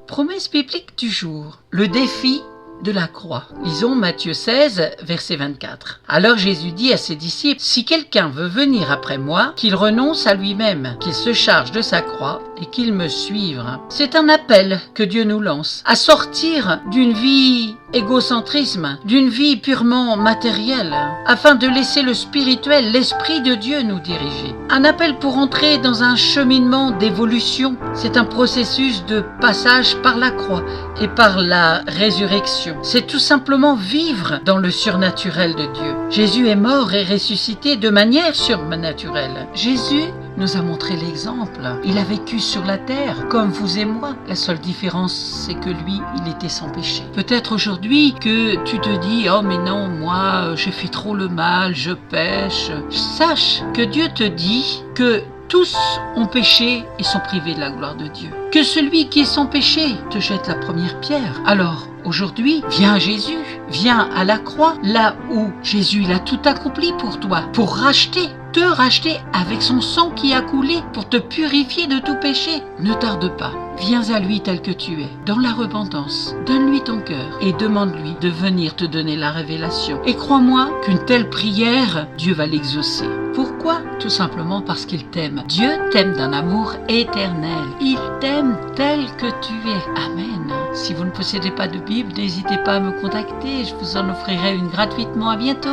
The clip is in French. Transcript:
Promesse biblique du jour, le défi de la croix. Lisons Matthieu 16, verset 24. Alors Jésus dit à ses disciples, « Si quelqu'un veut venir après moi, qu'il renonce à lui-même, qu'il se charge de sa croix et qu'il me suive. » C'est un appel que Dieu nous lance à sortir d'une vie égocentrisme, d'une vie purement matérielle, afin de laisser le spirituel, l'Esprit de Dieu nous diriger. Un appel pour entrer dans un cheminement d'évolution. C'est un processus de passage par la croix et par la résurrection. C'est tout simplement vivre dans le surnaturel de Dieu. Jésus est mort et ressuscité de manière surnaturelle. Jésus nous a montré l'exemple. Il a vécu sur la terre, comme vous et moi. La seule différence, c'est que lui, il était sans péché. Peut-être aujourd'hui que tu te dis, oh mais non, moi, j'ai fait trop le mal, je pêche. Sache que Dieu te dit que tous ont péché et sont privés de la gloire de Dieu. Que celui qui est sans péché te jette la première pierre. Alors, aujourd'hui, viens à Jésus, viens à la croix, là où Jésus il a tout accompli pour toi, pour te racheter avec son sang qui a coulé, pour te purifier de tout péché. Ne tarde pas, viens à lui tel que tu es, dans la repentance. Donne-lui ton cœur et demande-lui de venir te donner la révélation. Et crois-moi qu'une telle prière, Dieu va l'exaucer. Pourquoi ? Tout simplement parce qu'il t'aime. Dieu t'aime d'un amour éternel. Il t'aime tel que tu es. Amen. Si vous ne possédez pas de Bible, n'hésitez pas à me contacter. Je vous en offrirai une gratuitement. À bientôt.